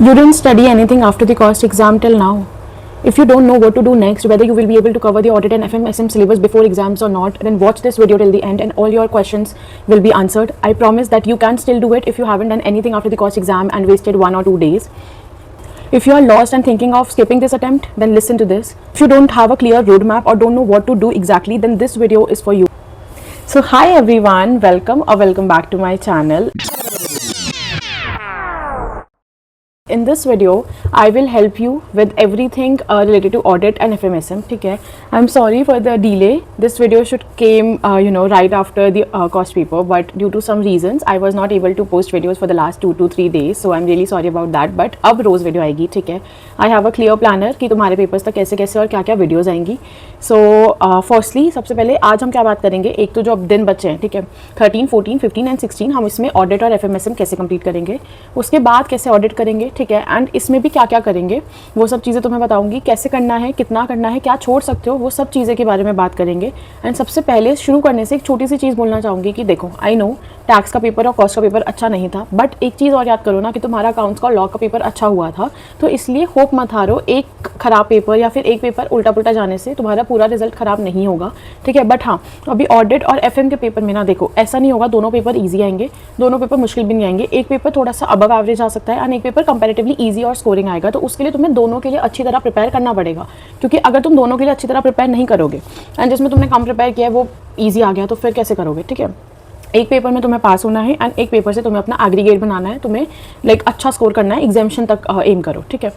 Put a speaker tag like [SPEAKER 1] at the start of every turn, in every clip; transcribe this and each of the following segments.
[SPEAKER 1] You didn't study anything after the cost exam till now. If you don't know what to do next, whether you will be able to cover the audit and FMSM syllabus before exams or not, then watch this video till the end and all your questions will be answered. I promise that you can still do it if you haven't done anything after the cost exam and wasted 1 or 2 days. If you are lost and thinking of skipping this attempt, then listen to this. If you don't have a clear roadmap or don't know what to do exactly, then this video is for you. So hi everyone, welcome back to my channel. In this video, I will help you with everything related to audit and FMSM. ठीक है? I'm sorry for the delay. This video should came right after the cost paper, but due to some reasons, I was not able to post videos for the last 2 to 3 days. So I'm really sorry about that. But अब रोज़ video आएगी, ठीक है? I have a clear planner कि तुम्हारे papers तक कैसे कैसे और क्या क्या वीडियोज़ आएंगी. So firstly, सबसे पहले आज हम क्या बात करेंगे. एक तो जो अब दिन बचे हैं, ठीक है, 13, 14, 15 एंड 16 हम इसमें ऑडिट और FMSM कैसे कंप्लीट करेंगे, उसके बाद कैसे ऑडिट करेंगे, ठीक है, एंड इसमें भी क्या क्या करेंगे वो सब चीज़ें तुम्हें बताऊंगी. कैसे करना है, कितना करना है, क्या छोड़ सकते हो, वो सब चीज़ें के बारे में बात करेंगे. एंड सबसे पहले शुरू करने से एक छोटी सी चीज़ बोलना चाहूँगी कि देखो, आई नो टैक्स का पेपर और कॉस्ट का पेपर अच्छा नहीं था, बट एक चीज़ और याद करो ना कि तुम्हारा अकाउंट्स का और लॉ का पेपर अच्छा हुआ था, तो इसलिए होप मत हारो. एक खराब पेपर या फिर एक पेपर उल्टा पुल्टा जाने से तुम्हारा पूरा रिजल्ट खराब नहीं होगा, ठीक है. बट हाँ, अभी ऑडिट और FM के पेपर में ना देखो, ऐसा नहीं होगा दोनों पेपर ईजी आएंगे, दोनों पेपर मुश्किल भी नहीं आएंगे. एक पेपर थोड़ा सा अबव एवरेज आ सकता है एंड एक पेपर कंपैरेटिवली ईजी और स्कोरिंग आएगा. तो उसके लिए तुम्हें दोनों के लिए अच्छी तरह प्रिपेयर करना पड़ेगा, क्योंकि अगर तुम दोनों के लिए अच्छी तरह प्रिपेयर नहीं करोगे एंड जिसमें तुमने कम प्रिपेयर किया है वो ईजी आ गया, तो फिर कैसे करोगे, ठीक है. एक पेपर में तुम्हें पास होना है एंड एक पेपर से तुम्हें अपना एग्रीगेट बनाना है, तुम्हें अच्छा स्कोर करना है, एग्जामिशन तक एम करो, ठीक है.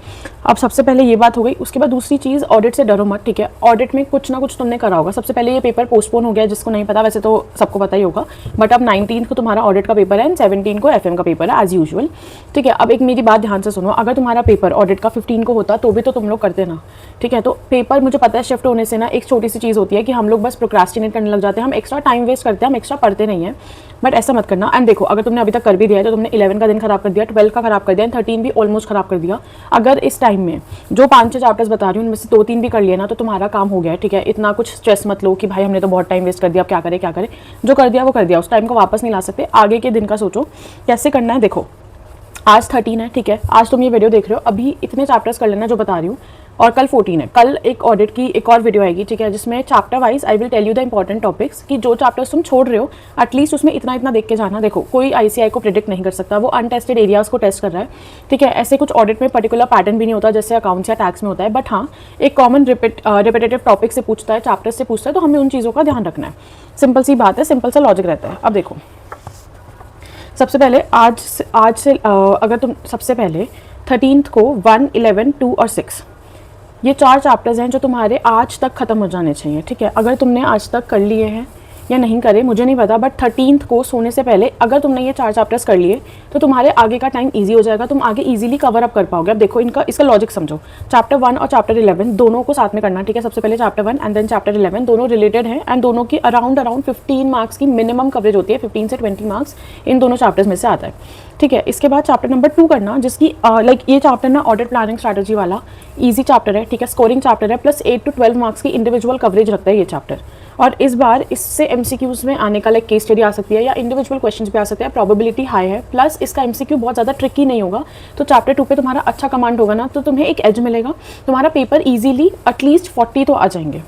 [SPEAKER 1] अब सबसे पहले ये बात हो गई. उसके बाद दूसरी चीज़, ऑडिट से डरो मत, ठीक है. ऑडिट में कुछ ना कुछ तुमने करा होगा. सबसे पहले ये पेपर पोस्टपोन हो गया, जिसको नहीं पता वैसे तो सबको पता ही होगा, बट अब 19 को तुम्हारा ऑडिट का पेपर है एंड 17 को FM का पेपर है एज यूजुअल, ठीक है. अब एक मेरी बात ध्यान से सुनो, अगर तुम्हारा पेपर ऑडिट का 15 को होता तो भी तो तुम लोग करते ना, ठीक है. तो पेपर मुझे पता है शिफ्ट होने से ना एक छोटी सी चीज़ होती है कि हम लोग बस प्रोक्रास्टिनेट करने लग जाते हैं, हम एक्स्ट्रा टाइम वेस्ट करते हैं, हम एक्स्ट्रा पढ़ते नहीं है, बट ऐसा मत करना. एंड देखो, अगर तुमने अभी तक कर भी दिया है तो तुमने 11 का दिन खराब कर दिया, 12 का खराब कर दिया, 13 भी ऑलमोस्ट खराब कर दिया. अगर इस टाइम में जो 5-6 चैप्टर्स बता रही हूँ उनमें से 2-3 भी कर लिए ना तो तुम्हारा काम हो गया, ठीक है. इतना कुछ स्ट्रेस मत लो कि भाई हमने तो बहुत टाइम वेस्ट कर दिया, अब क्या करें. जो कर दिया वो कर दिया, उस टाइम को वापस नहीं ला सकते. आगे के दिन का सोचो कैसे करना है. देखो, आज 13 है, ठीक है. आज तुम ये वीडियो देख रहे हो, अभी इतने चैप्टर्स कर लेना जो बता रही हूँ, और कल 14 है. कल एक ऑडिट की एक और वीडियो आएगी, ठीक है, जिसमें chapter wise I will tell you the important topics कि जो चैप्टर्स तुम छोड़ रहे हो एटलीस्ट उसमें इतना इतना देख के जाना. देखो, कोई ICI को प्रिडिक्ट नहीं कर सकता, वो अनटेस्टेड एरियाज को टेस्ट कर रहा है, ठीक है. ऐसे कुछ ऑडिट में पर्टिकुलर पैटर्न भी नहीं होता जैसे अकाउंट्स या टैक्स में होता है, बट हाँ एक कॉमन रिपीटेटिव टॉपिक से पूछता है, चैप्टर से पूछता है, तो हमें उन चीज़ों का ध्यान रखना है. सिंपल सी बात है, सिंपल सा लॉजिक रहता है. अब देखो, सबसे पहले आज से अगर तुम सबसे पहले 13 को 1, 11, 2 और 6 ये 4 चैप्टर्स हैं जो तुम्हारे आज तक ख़त्म हो जाने चाहिए, ठीक है. अगर तुमने आज तक कर लिए हैं या नहीं करे मुझे नहीं पता, बट 13 को सोने से पहले अगर तुमने ये 4 चैप्टर्स कर लिए तो तुम्हारे आगे का टाइम इजी हो जाएगा, तुम आगे इजीली कवर अप कर पाओगे. अब देखो, इसका लॉजिक समझो. चैप्टर 1 और चैप्टर 11 दोनों को साथ में करना, ठीक है. सबसे पहले चैप्टर 1 एंड देन चैप्टर 11 दोनों रिलेटेड हैं एंड दोनों की अराउंड 15 मार्क्स की मिनिमम कवरेज होती है. 15 से 20 मार्क्स इन दोनों चैप्टर्स में से आता है, ठीक है. इसके बाद चैप्टर नंबर 2 करना, जिसकी ये चैप्टर ना ऑडिट प्लानिंग स्ट्रैटेजी वाला ईजी चैप्टर है, ठीक है. स्कोरिंग चैप्टर है, प्लस 8 to 12 मार्क्स की इंडिविजुअल कवरेज रखता है ये चैप्टर. और इस बार इससे MCQs में आने का केस स्टडी आ सकती है या इंडिविजुअल क्वेश्चंस भी आ सकते हैं, प्रोबेबिलिटी हाई है. प्लस इसका MCQ बहुत ज़्यादा ट्रिकी नहीं होगा, तो चैप्टर 2 पे तुम्हारा अच्छा कमांड होगा ना, तो तुम्हें एक एज मिलेगा, तुम्हारा पेपर ईजिली एटलीस्ट 40 तो आ जाएंगे,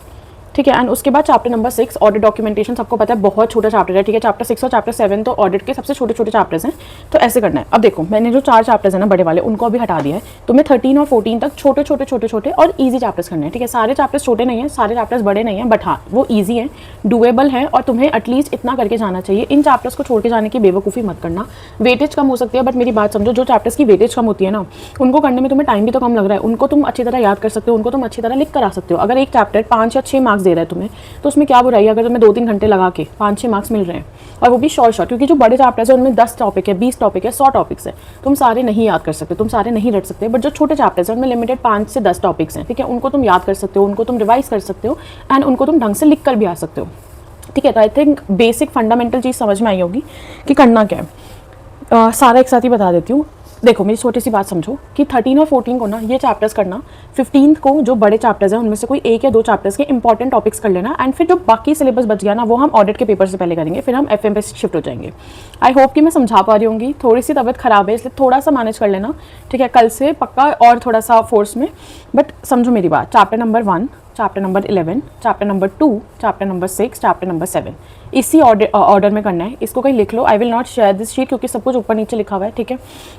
[SPEAKER 1] ठीक है. एंड उसके बाद चैप्टर नंबर 6 ऑडिट डॉक्यूमेंटेशन, सबको पता है बहुत छोटा चैप्टर है, ठीक है. चैप्टर 6 और चैप्टर 7 तो ऑडिट के सबसे छोटे छोटे चैप्टर्स हैं, तो ऐसे करना है. अब देखो, मैंने जो 4 चैप्टर्स हैं ना बड़े वाले उनको अभी हटा दिया है. तुम्हें 13 और 14 तक छोटे छोटे और ईजी चैप्टर्स करने हैं, ठीक है. सारे चैप्टर्स छोटे नहीं हैं, सारे चैप्टर्स बड़े नहीं हैं, बट हाँ वो ईजी हैं, डुएबल हैं, और तुम्हें एटलीस्ट इतना करके जाना चाहिए. इन चैप्टर्स को छोड़ के जाने की बेवकूफ़ी मत करना. वेटेज कम हो सकती है, बट मेरी बात समझो, जो चैप्टर्स की वेटेज कम होती है ना उनको करने में तुम्हें टाइम भी तो कम लग रहा है, उनको तुम अच्छी तरह याद कर सकते हो, उनको तुम अच्छी तरह लिख कर आ सकते हो. अगर एक चैप्टर 5 या 6 मार्क्स दे रहा है तुम्हें, तो उसमें क्या बुराई है अगर तुम्हें 2-3 घंटे लगा के 5-6 मार्क्स मिल रहे हैं, और वो भी शॉर्ट, क्योंकि जो बड़े चैप्टर्स हैं उनमें 10 टॉपिक है, 20 टॉपिक है, 100 टॉपिक्स है, तुम सारे नहीं याद कर सकते, तुम सारे नहीं रट सकते. बट जो छोटे चैप्टर्स हैं उनमें लिमिटेड 5 से 10 टॉपिक्स हैं, ठीक है. उनको तुम याद कर सकते हो, उनको तुम रिवाइज कर सकते हो एंड उनको तुम ढंग से लिख कर भी आ सकते हो, ठीक है. तो आई थिंक बेसिक फंडामेंटल चीज़ समझ में आई होगी कि करना क्या है. सारा एक साथ ही बता देती हूँ. देखो मेरी छोटी सी बात समझो कि 13 और 14 को ना ये चैप्टर्स करना, 15 को जो बड़े चैप्टर्स हैं उनमें से कोई एक या दो चैप्टर्स के इंपॉर्टेंट टॉपिक्स कर लेना, एंड फिर जो बाकी सिलेबस बच गया ना वो हम ऑडिट के पेपर से पहले करेंगे, फिर हम एफएम पे शिफ्ट हो जाएंगे। आई होप कि मैं समझा पा रही होंगी। थोड़ी सी तबीयत खराब है इसलिए थोड़ा सा मैनेज कर लेना, ठीक है, कल से पक्का और थोड़ा सा फोर्स में, बट समझो मेरी बात। Chapter number 1, chapter number 11, chapter number 2, chapter number 6, chapter number 7 इसी ऑर्डर में करना है। इसको कहीं लिख लो, I will not share this sheet क्योंकि सब कुछ ऊपर नीचे लिखा हुआ है, ठीक है।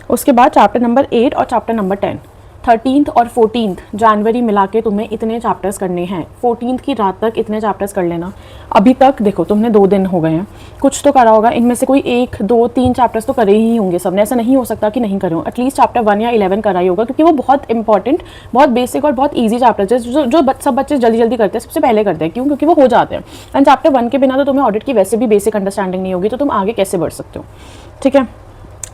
[SPEAKER 1] उसके बाद चैप्टर नंबर 8 और चैप्टर नंबर 10, 13 और 14 जनवरी मिला के तुम्हें इतने चैप्टर्स करने हैं। 14 की रात तक इतने चैप्टर्स कर लेना। अभी तक देखो तुमने 2 दिन हो गए हैं, कुछ तो करा होगा, इनमें से कोई 1, 2, 3 चैप्टर्स तो करे ही होंगे सबने, ऐसा नहीं हो सकता कि नहीं करे हो। एटलीस्ट चैप्टर 1 या 11 करा ही होगा क्योंकि वो बहुत इंपॉर्टेंट, बहुत बेसिक और बहुत ईजी चैप्टर्स है जो सब बच्चे जल्दी जल्दी करते हैं, सबसे पहले करते हैं। क्यों? क्योंकि वो हो जाते हैं। एंड चैप्टर 1 के बिना तो तुम्हें ऑडिट की वैसे भी बेसिक अंडरस्टैंडिंग नहीं होगी, तो तुम आगे कैसे बढ़ सकते हो, ठीक है।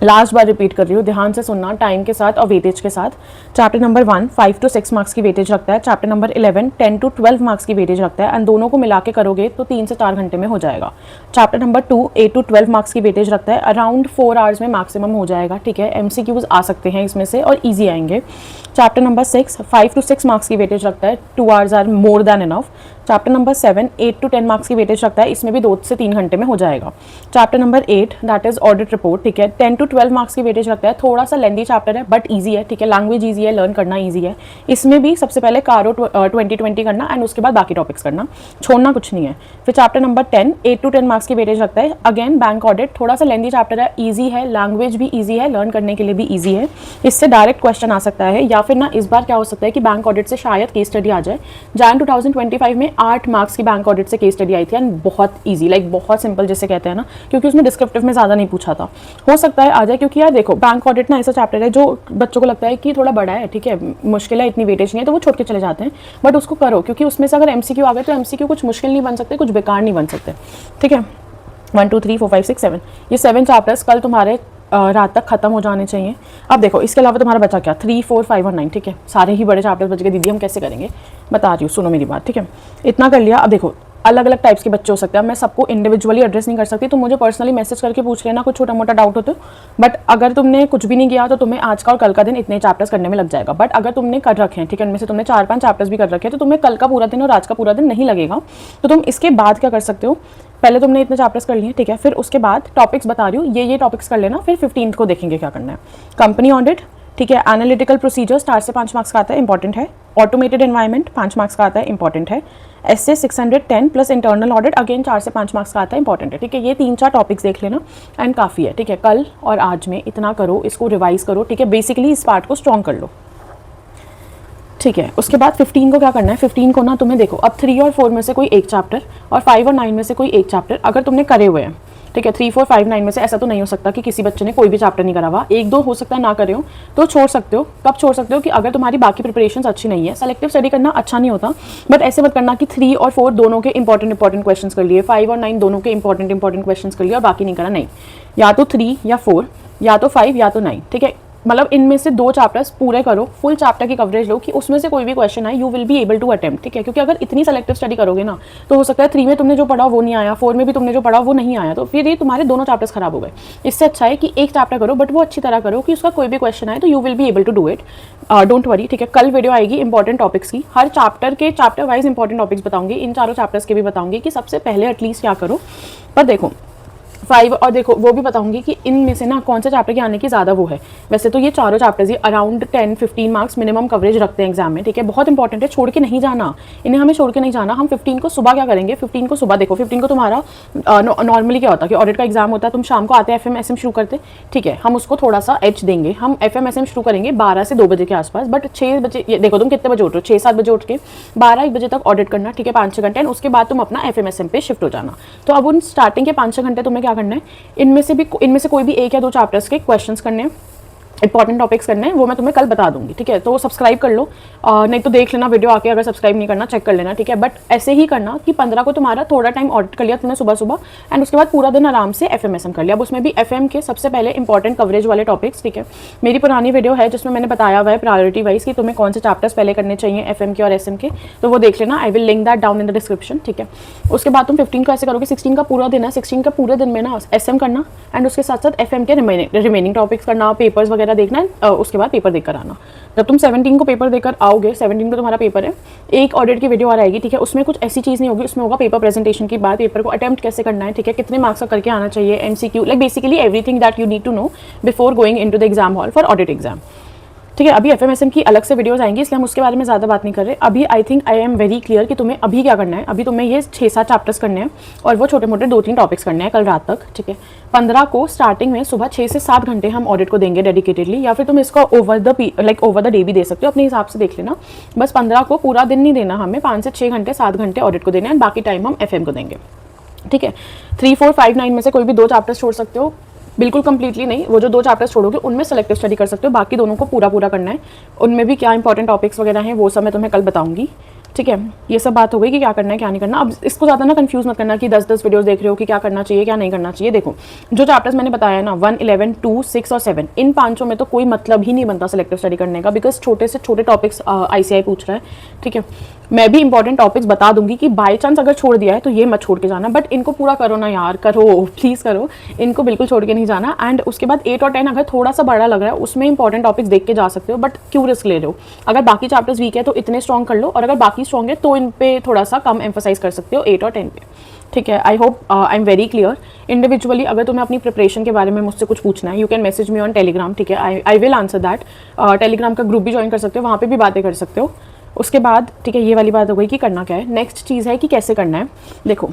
[SPEAKER 1] लास्ट बार रिपीट कर रही हूँ, ध्यान से सुनना, टाइम के साथ और वेटेज के साथ। चैप्टर नंबर 1 5 to 6 मार्क्स की वेटेज रखता है, चैप्टर नंबर 11 10 to 12 मार्क्स की वेटेज रखता है, एंड दोनों को मिला के करोगे तो 3 से 4 घंटे में हो जाएगा। चैप्टर नंबर 2 8 to 12 मार्क्स की वेटेज रखता है, अराउंड 4 आवर्स में मैक्सिमम हो जाएगा, ठीक है। MCQs आ सकते हैं इसमें से और ईजी आएंगे। चैप्टर नंबर 6 5 to 6 मार्क्स की वेटेज रखता है, 2 hours are more than enough. Chapter number 7 8 to 10 marks की वेटेज रखता है, इसमें भी 2 से 3 घंटे में हो जाएगा। Chapter number 8 that is audit report, ठीक है, 10 to 12 मार्क्स की वेटेज रखता है, थोड़ा सा लेंदी चैप्टर है बट ईजी है, ठीक है। लैंग्वेज ईजी है, लर्न करना ईजी है। इसमें भी सबसे पहले कारो 2020 करना एंड उसके बाद बाकी टॉपिक्स करना, छोड़ना कुछ नहीं है। फिर चैप्टर नंबर 10 8 to 10 मार्क्स की वेटेज रखता है, अगेन बैंक ऑडिट, थोड़ा सा लेंदी चैप्टर है, ईजी है, लैंग्वेज भी ईजी है, लर्न करने के लिए भी ईजी है। इससे डायरेक्ट क्वेश्चन आ सकता है, या फिर ना इस बार क्या हो सकता है कि बैंक ऑडिट से शायद केस स्टडी आ जाए। जैन 2025 में 8 मार्क्स की बैंक ऑडिट से केस स्टडी आई थी एंड बहुत ईजी, लाइक बहुत सिंपल जिसे कहते हैं ना, क्योंकि उसमें डिस्क्रिप्टिव में ज़्यादा नहीं पूछा था। हो सकता है आ जाए, क्योंकि यार देखो बैंक ऑडिट ना ऐसा चैप्टर है जो बच्चों को लगता है कि थोड़ा बड़ा है, ठीक है, मुश्किल है, इतनी वेटेज नहीं है, तो वो छोड़ के चले जाते हैं। बट उसको करो, क्योंकि उसमें से अगर MCQ आ गए तो MCQ कुछ मुश्किल नहीं बन सकते, कुछ बेकार नहीं बन सकते, ठीक है। 1 2 3 4 5 6 7 ये 7 चैप्टर्स कल तुम्हारे रात तक खत्म हो जाने चाहिए। अब देखो इसके अलावा तुम्हारा बचा क्या, 3 4 5 और 9, ठीक है, सारे ही बड़े चैप्टर्स बच गए। दीदी हम कैसे करेंगे, बता रही हूँ, सुनो मेरी बात, ठीक है। इतना कर लिया। अब देखो अलग अलग टाइप्स के बच्चे हो सकते हैं, मैं सबको इंडिविजुअली एड्रेस नहीं कर सकती, तो मुझे पर्सनली मैसेज करके पूछ लेना कुछ छोटा मोटा डाउट हो तो। बट अगर तुमने कुछ भी नहीं किया तो तुम्हें आज का और कल का दिन इतने चैप्टर्स करने में लग जाएगा। बट अगर तुमने कर रखे हैं, ठीक है, उनमें से तुमने 4-5 चैप्टर्स भी कर रखे हैं, तो तुम्हें कल का पूरा दिन और आज का पूरा दिन नहीं लगेगा। तो तुम इसके बाद क्या कर सकते हो, पहले तुमने इतने चैप्टर्स कर लिए, ठीक है, फिर उसके बाद टॉपिक्स बता रही हूँ, ये टॉपिक्स कर लेना, फिर 15 को देखेंगे क्या करना है। कंपनी ऑडिट, ठीक है, एनालिटिकल प्रोसीजर 4 से 5 मार्क्स का आता है, इंपॉर्टेंट है। ऑटोमेटेड एनवायरनमेंट 5 मार्क्स का आता है, इंपॉर्टेंट है। SA 610 plus internal audit again 4 से 5 मार्क्स का आता है, इंपॉर्टेंट है, ठीक है। ये 3-4 टॉपिक्स देख लेना एंड काफ़ी है, ठीक है। कल और आज में इतना करो, इसको रिवाइज करो, ठीक है, बेसिकली इस पार्ट को स्ट्रॉन्ग कर लो, ठीक है। उसके बाद 15 को क्या करना है, 15 को ना तुम्हें देखो अब 3 और 4 में से कोई एक चैप्टर और 5 और 9 में से कोई एक चैप्टर अगर तुमने करे हुए हैं, ठीक है, 3 4 5 9 में से ऐसा तो नहीं हो सकता कि किसी बच्चे ने कोई भी चैप्टर नहीं करा हुआ, 1-2 हो सकता है ना करे हो, तो छोड़ सकते हो। कब छोड़ सकते हो कि अगर तुम्हारी बाकी प्रिपरेशंस अच्छी नहीं है। सेलेक्टिव स्टडी करना अच्छा नहीं होता, बट ऐसे मत करना कि 3 और 4 दोनों के इंपॉर्टेंट क्वेश्चंस कर लिए, 5 और 9 दोनों के इंपॉर्टेंट क्वेश्चंस कर लिए और बाकी नहीं करा, नहीं। या तो 3 या 4, या तो 5 या तो 9, ठीक है। मतलब इनमें से 2 चैप्टर्स पूरे करो, फुल चैप्टर की कवरेज लो कि उसमें से कोई भी क्वेश्चन आए, you will be able to attempt, ठीक है। क्योंकि अगर इतनी सेलेक्टिव स्टडी करोगे ना तो हो सकता है 3 में तुमने जो पढ़ा वो नहीं आया, 4 में भी तुमने जो पढ़ा वो नहीं आया, तो फिर ये तुम्हारे दोनों चैप्टर्स खराब हो गए। इससे अच्छा है कि एक चैप्टर करो बट वो अच्छी तरह करो कि उसका कोई भी क्वेश्चन आए तो you will be able to do it. Don't worry, ठीक है। कल वीडियो आएगी इंपॉर्टेंट टॉपिक्स की, हर चैप्टर वाइज इंपॉर्टेंट टॉपिक्स बताऊंगी, इन चारों चैप्टर्स के भी बताऊंगी कि सबसे पहले एटलीस्ट क्या करो। पर देखो 5 और देखो वो भी बताऊंगी कि इनमें से ना कौन सा चैप्टर के आने की ज़्यादा वो है। वैसे तो ये चारों चैप्टर्स ही अराउंड 10-15 मार्क्स मिनिमम कवरेज रखते हैं एग्जाम में, ठीक है। बहुत इंपॉर्टेंट है, छोड़ के नहीं जाना इन्हें, हमें छोड़ के नहीं जाना। हम 15 को सुबह क्या करेंगे, 15 को सुबह देखो, 15 को तुम्हारा नॉर्मली क्या होता है कि ऑडिट का एग्जाम होता है, तुम शाम को आते FM/SM शुरू करते, ठीक है। हम उसको थोड़ा सा एच देंगे, हम FM/SM शुरू करेंगे 12 से 2 बजे के आसपास, बट 6 बजे देखो तुम कितने बजे उठ रहे हो, 6-7 बजे उठ के 12-1 बजे तक ऑडिट करना, ठीक है, 5-6 घंटे, एंड उसके बाद तुम अपना FM/SM पे शिफ्ट हो जाना। तो अब उन स्टार्टिंग के 5-6 घंटे तुम्हें क्या करना है, इनमें से कोई भी 1 या 2 चैप्टर्स के क्वेश्चंस करने हैं, इंपॉर्टेंट टॉपिक्स करने हैं, वो मैं तुम्हें कल बता दूंगी, ठीक है। तो सब्सक्राइब कर लो, नहीं तो देख लेना वीडियो आके, अगर सब्सक्राइब नहीं करना चेक कर लेना, ठीक है। बट ऐसे ही करना कि 15 को तुम्हारा थोड़ा टाइम ऑडिट कर लिया तुमने सुबह एंड उसके बाद पूरा दिन आराम से FM/SM कर लिया। अब उसमें भी FM के सबसे पहले इंपॉर्टेंट कवरेज वाले टॉपिक्स, ठीक है। मेरी पुरानी वीडियो है जिसमें मैंने बताया हुआ है प्रायोरिटी वाइज कि तुम्हें कौन से चैप्टर्स पहले करने चाहिए FM के और SM के, तो वो देख लेना, I will link that down in the description, ठीक है। उसके बाद तुम 15 को ऐसे करोगे, 16 का पूरा दिन है, 16 का पूरे दिन में ना SM करना एंड उसके साथ साथ FM के रिमेनिंग टॉपिक्स करना, पेपर्स वगैरह का देखना है, उसके बाद पेपर देकर आना। जब तुम 17 को पेपर देकर आओगे, 17 को तुम्हारा पेपर है, एक ऑडिट की वीडियो आ रहेगी, ठीक है, उसमें कुछ ऐसी चीज़ नहीं होगी, उसमें होगा पेपर प्रेजेंटेशन की बात, पेपर को अटेम्प्ट कैसे करना है, ठीक है, कितने मार्क्स का करके आना चाहिए, MCQ, like basically everything that you need to know before going into the exam hall for audit exam. ठीक है, अभी FMSM की अलग से वीडियोस आएंगी, इसलिए हम उसके बारे में ज़्यादा बात नहीं कर रहे। अभी I think I am very clear कि तुम्हें अभी क्या करना है। अभी तुम्हें ये 6-7 चैप्टर्स करने हैं और वो छोटे मोटे 2-3 टॉपिक्स करने हैं कल रात तक। ठीक है, 15 को स्टार्टिंग में सुबह 6 से 7 घंटे हम ऑडिट को देंगे डेडिकेटेडली, या फिर तुम इसको ओवर द डे भी दे सकते हो, अपने हिसाब से देख लेना। बस 15 को पूरा दिन नहीं देना हमें, 5 से 6 घंटे 7 घंटे ऑडिट को देना है, बाकी टाइम हम FM को देंगे। ठीक है, 3, 4, 5, 9 में से कोई भी 2 चैप्टर्स छोड़ सकते हो, बिल्कुल कंप्लीटली नहीं, वो जो 2 चैप्टर्स छोड़ोगे उनमें सेलेक्टिव स्टडी कर सकते हो, बाकी दोनों को पूरा करना है। उनमें भी क्या इंपॉर्टेंट टॉपिक्स वगैरह हैं वो सब मैं तुम्हें कल बताऊंगी। ठीक है, ये सब बात हो गई कि क्या करना है क्या नहीं करना। अब इसको ज़्यादा ना कंफ्यूज मत करना कि 10-10 वीडियोस देख रहे हो कि क्या करना चाहिए क्या नहीं करना चाहिए। देखो, जो चैप्टर्स मैंने बताया ना 1, 11, 2, 6 और 7, इन 5 में तो कोई मतलब ही नहीं बनता सेलेक्टिव स्टडी करने का, बिकॉज छोटे से छोटे टॉपिक्स ICI पूछ रहा है। ठीक है, मैं भी इंपॉर्टेंट टॉपिक्स बता दूंगी कि बाई चांस अगर छोड़ दिया है तो ये मत छोड़ के जाना, बट इनको पूरा करो ना यार, करो प्लीज़ करो, इनको बिल्कुल छोड़ के नहीं जाना। एंड उसके बाद 8 और 10 अगर थोड़ा सा बड़ा लग रहा है उसमें इंपॉर्टेंट टॉपिक्स देख के जा सकते हो, बट क्यों रिस्क ले रहे हो। अगर बाकी चैप्टर्स वीक है तो इतने स्ट्रॉन्ग कर लो, और अगर बाकी स्ट्रॉन्ग है तो इन पे थोड़ा सा कम एम्फोसाइज कर सकते हो 8 और 10 पे। ठीक है, I hope I am very clear. Individually अगर तुम्हें अपनी प्रिपरेशन के बारे में मुझसे कुछ पूछना है, you can message me on Telegram. ठीक है, I will answer that. Telegram का ग्रुप भी ज्वाइन कर सकते हो, वहाँ पे भी बातें कर सकते हो। उसके बाद ठीक है, ये वाली बात हो गई कि करना क्या है। नेक्स्ट चीज़ है कि कैसे करना है। देखो,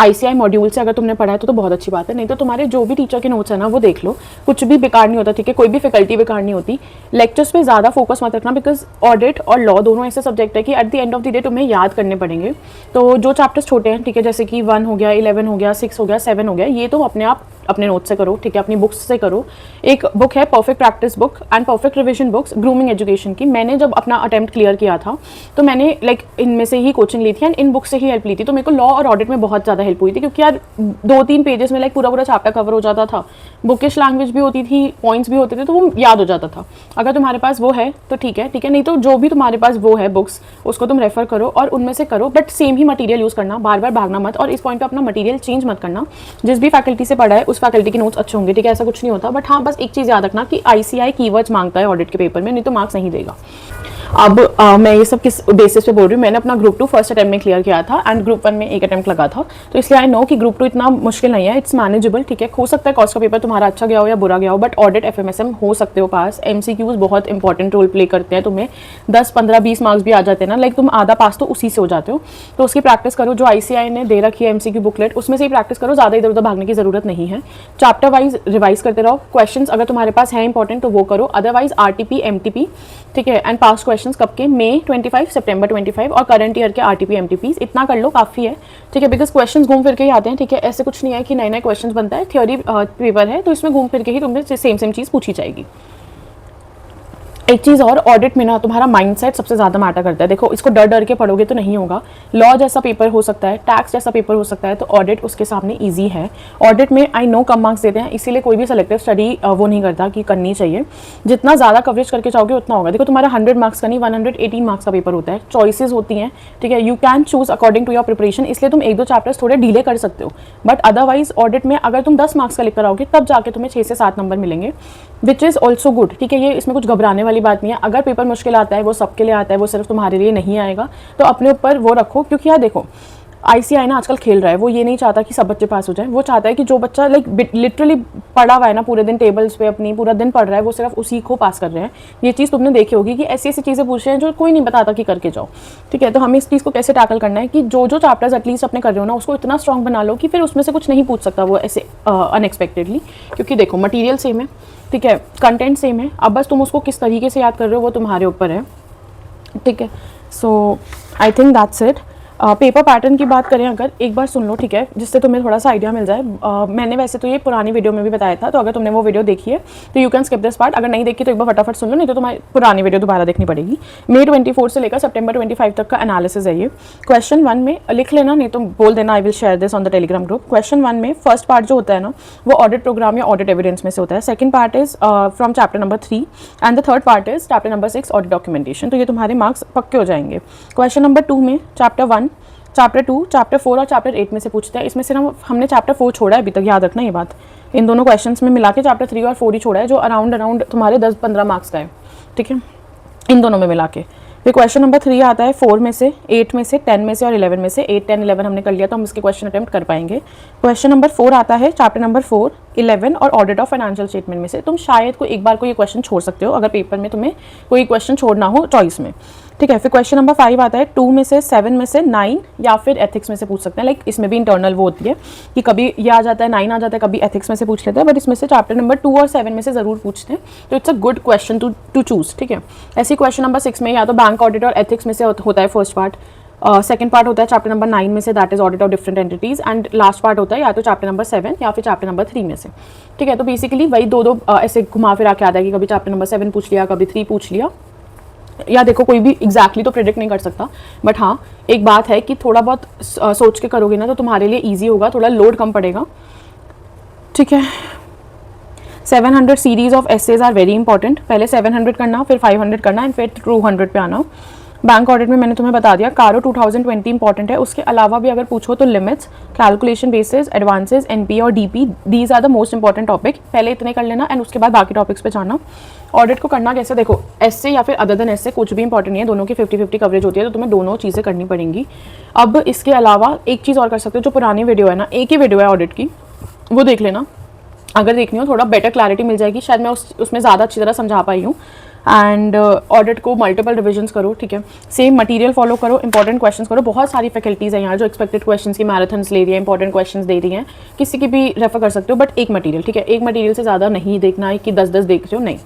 [SPEAKER 1] ICI मॉड्यूल से अगर तुमने पढ़ा है तो बहुत अच्छी बात है, नहीं तो तुम्हारे जो भी टीचर के नोट्स है ना वो देख लो, कुछ भी बेकार नहीं होता। ठीक है, कोई भी फैकल्टी बेकार नहीं होती। लेक्चर्स पे ज़्यादा फोकस मत रखना, बिकॉज ऑडिट और लॉ दोनों ऐसे सब्जेक्ट है कि at the end of the day तुम्हें याद करने पड़ेंगे। तो जो चैप्टर्स छोटे हैं, ठीक है, जैसे कि 1 हो गया, 11 हो गया, 6 हो गया, 7 हो गया, ये तो अपने आप अपने नोट से करो। ठीक है, अपनी बुक्स से करो। एक बुक है perfect practice book and perfect revision books grooming education की। मैंने जब अपना अटेम्प्ट क्लियर किया था तो मैंने इनमें से ही कोचिंग ली थी एंड इन बुक से ही हेल्प ली थी। तो मेरे को लॉ और ऑडिट में बहुत ज़्यादा हेल्प हुई थी, क्योंकि यार 2-3 पेजेस में पूरा चैप्टर कवर हो जाता था, बुकिश लैंग्वेज भी होती थी, पॉइंट्स भी होते थे, तो वो याद हो जाता था। अगर तुम्हारे पास वो है तो ठीक है, नहीं तो जो भी तुम्हारे पास वो है बुक्स, उसको तुम रेफर करो और उनमें से करो, but same he material use करना, बार बार भागना मत, और इस पॉइंट पे अपना मटेरियल चेंज मत करना। जिस भी फैकल्टी से पढ़ा है उस फैकल्टी के नोट्स अच्छे होंगे, ठीक है, ऐसा कुछ नहीं होता। बट हाँ, बस एक चीज़ याद रखना कि ICI कीवर्ड्स मांगता है ऑडिट के पेपर में, नहीं तो मार्क्स नहीं देगा। अब मैं ये सब किस बेसिस पे बोल रही हूँ, मैंने अपना ग्रुप 2 फर्स्ट अटेम्प्ट में क्लियर किया था एंड ग्रुप 1 में एक अटेम्प्ट लगा था, तो इसलिए आई नो कि ग्रुप 2 इतना मुश्किल नहीं है, इट्स मैनेजेबल। ठीक है, हो सकता है कॉस्ट का पेपर तुम्हारा अच्छा गया हो या बुरा गया हो, बट ऑडिट FMSM हो सकते हो पास। MCQs बहुत इंपॉर्टेंट रोल प्ले करते हैं, तुम्हें 10, 15, 20 मार्क्स भी आ जाते हैं ना, तुम आधा पास तो उसी से हो जाते हो। तो उसकी प्रैक्टिस करो, जो ICI ने दे रखी है MCQ बुकलेट, उसमें से ही प्रैक्टिस करो, ज़्यादा इधर उधर भागने की जरूरत नहीं है। चैप्टर वाइज रिवाइज करते रहो, क्वेश्चंस अगर तुम्हारे पास है इंपॉर्टेंट तो वो करो, अदरवाइज RTP MTP, ठीक है, एंड पास्ट क्वेश्चंस कब के, मई 25, सितंबर 25 और करंट ईयर के RTP MTPs, इतना कर लो काफ़ी है। ठीक है, बिकॉज क्वेश्चंस घूम फिर के ही आते हैं। ठीक है, ऐसे कुछ नहीं है कि नए नए क्वेश्चंस बनता है, थ्योरी पेपर है तो इसमें घूम फिर के ही तुमसे सेम चीज़ पूछी जाएगी। एक चीज़ और, ऑडिट में ना तुम्हारा माइंडसेट सबसे ज़्यादा मैटर करता है। देखो, इसको डर डर के पढ़ोगे तो नहीं होगा। लॉ जैसा पेपर हो सकता है, टैक्स जैसा पेपर हो सकता है, तो ऑडिट उसके सामने इजी है। ऑडिट में आई नो कम मार्क्स देते हैं, इसीलिए कोई भी सेलेक्टिव स्टडी वो नहीं करता कि करनी चाहिए। जितना ज़्यादा कवरेज करके जाओगे उतना होगा। देखो, तुम्हारा 100 मार्क्स का नहीं 118 मार्क्स का पेपर होता है, चॉइसेस होती हैं। ठीक है, you can choose according to your preparation, इसलिए तुम 1-2 चैप्टर्स थोड़े डिले कर सकते हो, बट अदरवाइज ऑडिट में अगर तुम 10 मार्क्स का लिख कर आओगे तब जाके तुम्हें 6 से 7 नंबर मिलेंगे, विच इज़ ऑल्सो गुड। ठीक है, ये इसमें कुछ घबराने वाली बात नहीं है। अगर पेपर मुश्किल आता है वो सबके लिए आता है, वो सिर्फ तुम्हारे लिए नहीं आएगा, तो अपने ऊपर वो रखो। क्योंकि यार देखो, ICI ना आजकल खेल रहा है, वो ये नहीं चाहता कि सब बच्चे पास हो जाए, वो चाहता है कि जो बच्चा लिटरली पढ़ा हुआ है ना पूरे दिन टेबल्स पे, अपनी पूरा दिन पढ़ रहा है, वो सिर्फ उसी को पास कर रहे हैं। ये चीज़ तुमने देखी होगी कि ऐसी ऐसी चीज़ें पूछ रहे हैं जो कोई नहीं बताता कि करके जाओ। ठीक है, तो हमें इस चीज़ को कैसे टैकल करना है कि जो चैप्टर्स एटलीस्ट अपने कर रहे हो ना, उसको इतना स्ट्रॉन्ग बना लो कि फिर उसमें से कुछ नहीं पूछ सकता वो ऐसे अनएक्सपेक्टेडली, क्योंकि देखो मटीरियल सेम है, ठीक है, कंटेंट सेम है, अब बस तुम उसको किस तरीके से याद कर रहे हो वो तुम्हारे ऊपर है। ठीक है, so I think that's it. Paper pattern की बात करें अगर, एक बार सुन लो, ठीक है, जिससे तुम्हें थोड़ा सा आइडिया मिल जाए। मैंने वैसे तो ये पुरानी वीडियो में भी बताया था, तो अगर तुमने वो वीडियो देखी है तो you can skip this part. अगर नहीं देखी तो एक बार फटाफट सुन लो, नहीं तो तुम्हारी पुरानी वीडियो दोबारा देखनी पड़ेगी। मई 24 से लेकर सितंबर 25 तक का एनालिसिस है ये। क्वेश्चन 1 में लिख लेना, नहीं तो बोल देना, I will share this on the Telegram group. Question 1 में फर्स्ट पार्ट जो होता है ना, वो ऑडिट प्रोग्राम या ऑडिट एविडेंस में से होता है। Second part is from chapter number 3 and the third part is chapter number 6 audit documentation. तो ये तुम्हारे मार्क्स पक्के हो जाएंगे। क्वेश्चन नंबर 2 में चैप्टर 1 चैप्टर 2, चैप्टर 4 और चैप्टर 8 में से पूछते हैं। इसमें सिर्फ हमने चैप्टर 4 छोड़ा है अभी तक, याद रखना ये बात। इन दोनों क्वेश्चंस में मिला के चैप्टर 3 और 4 ही छोड़ा है, जो अराउंड तुम्हारे 10-15 मार्क्स का है, ठीक है, इन दोनों में मिला के। फिर क्वेश्चन नंबर 3 आता है 4 में से, 8 में से, 10 में से और 11 में से। 8, 10, 11 हमने कर लिया तो हम इसके क्वेश्चन अटेम्प्ट कर पाएंगे। क्वेश्चन नंबर 4 आता है चैप्टर नंबर 4, 11 और ऑडिट ऑफ फाइनेंशियल स्टेटमेंट में से। तुम शायद को एक बार को ये क्वेश्चन छोड़ सकते हो अगर पेपर में तुम्हें कोई क्वेश्चन छोड़ना हो चॉइस में, ठीक है। फिर क्वेश्चन नंबर 5 आता है 2 में से, 7 में से, 9 या फिर एथिक्स में से पूछ सकते हैं। लाइक इसमें भी इंटरनल वो होती है कि कभी ये आ जाता है 9 आ जाता है, कभी एथिक्स में से पूछ लेते हैं, बट इसमें से चैप्टर नंबर 2 और 7 में से ज़रूर पूछते हैं। तो it's a good question to choose, ठीक है। ऐसी क्वेश्चन नंबर 6 में या तो बैंक ऑडिट और एथिक्स में से होता है फर्स्ट पार्ट, सेकंड पार्ट होता है चैप्टर नंबर 9 में से, that is audit of different entities, and last part होता है या तो चैप्टर नंबर 7 या फिर चैप्टर नंबर 3 में से, ठीक है। तो बेसिकली वही दो ऐसे घुमा फिरा के आता है कि कभी चैप्टर नंबर 7 पूछ लिया, कभी 3 पूछ लिया। या देखो कोई भी एग्जैक्टली तो प्रेडिक्ट नहीं कर सकता, बट हाँ एक बात है कि थोड़ा बहुत सोच के करोगे ना तो तुम्हारे लिए ईजी होगा, थोड़ा लोड कम पड़ेगा, ठीक है। 700 series of SAs are very important. पहले 700 करना, फिर 500 करना एंड फिर 200 पे आना। बैंक ऑडिट में मैंने तुम्हें बता दिया, कारो 2020 इंपॉर्टेंट है। उसके अलावा भी अगर पूछो तो limits, calculation basis, advances, NP और DP, these are the most important topic. पहले इतने कर लेना एंड उसके बाद बाकी टॉपिक्स पे जाना। ऑडिट को करना कैसे, देखो एससे या फिर अदर देन एससे कुछ भी इंपॉर्टेंट नहीं है, दोनों की 50-50 कवरेज होती है, तो तुम्हें दोनों चीज़ें करनी पड़ेंगी। अब इसके अलावा एक चीज़ और कर सकते हो, जो पुरानी वीडियो है ना, एक ही वीडियो है ऑडिट की, वो देख लेना। अगर देखनी हो थोड़ा बेटर क्लैरिटी मिल जाएगी, शायद मैं उसमें ज़्यादा अच्छी तरह समझा पाई हूँ। एंड ऑडिट को मल्टीपल रिविजन्स करो, ठीक है। सेम मटेरियल फॉलो करो, इंपॉर्टेंट क्वेश्चंस करो। बहुत सारी फैकल्टीज़ हैं यहाँ जो एक्सपेक्टेड क्वेश्चंस की मैराथन्स ले रही है, इंपॉर्टेंट क्वेश्चंस दे रही हैं, किसी की भी रेफर कर सकते हो, बट एक मटेरियल, ठीक है। एक मटेरियल से ज़्यादा नहीं देखना है कि 10-10 देख रहे हो, नहीं,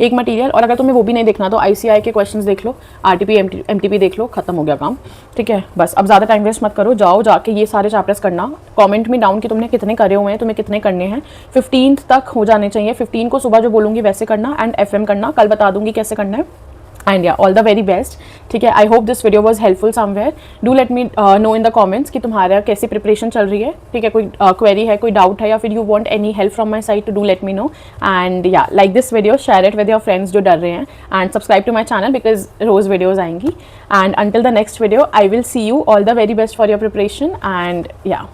[SPEAKER 1] एक मटेरियल। और अगर तुम्हें वो भी नहीं देखना तो ICI के क्वेश्चंस देख लो, RTP MTP देख लो, खत्म हो गया काम, ठीक है। बस अब ज़्यादा टाइम वेस्ट मत करो, जाओ जाके ये सारे चैप्टर्स करना। कमेंट में डाउन कि तुमने कितने करे हुए हैं, तुम्हें कितने करने हैं। 15 तक हो जाने चाहिए, 15 को सुबह जो बोलूँगी वैसे करना, एंड FM करना, कल बता दूँगी कैसे करना है। एंड या ऑल द वेरी बेस्ट, ठीक है। I hope this video was helpful somewhere. Do let me no in the comments कि तुम्हारा कैसी प्रिपरेशन चल रही है, ठीक है। कोई क्वेरी है, कोई डाउट है, या फिर you want any help from my side, to do let me know. And या like this video, share it with your friends जो डर रहे हैं, and subscribe to my channel because रोज वीडियोज़ आएंगी। And until the next video I will see you, all the very best for your preparation, and या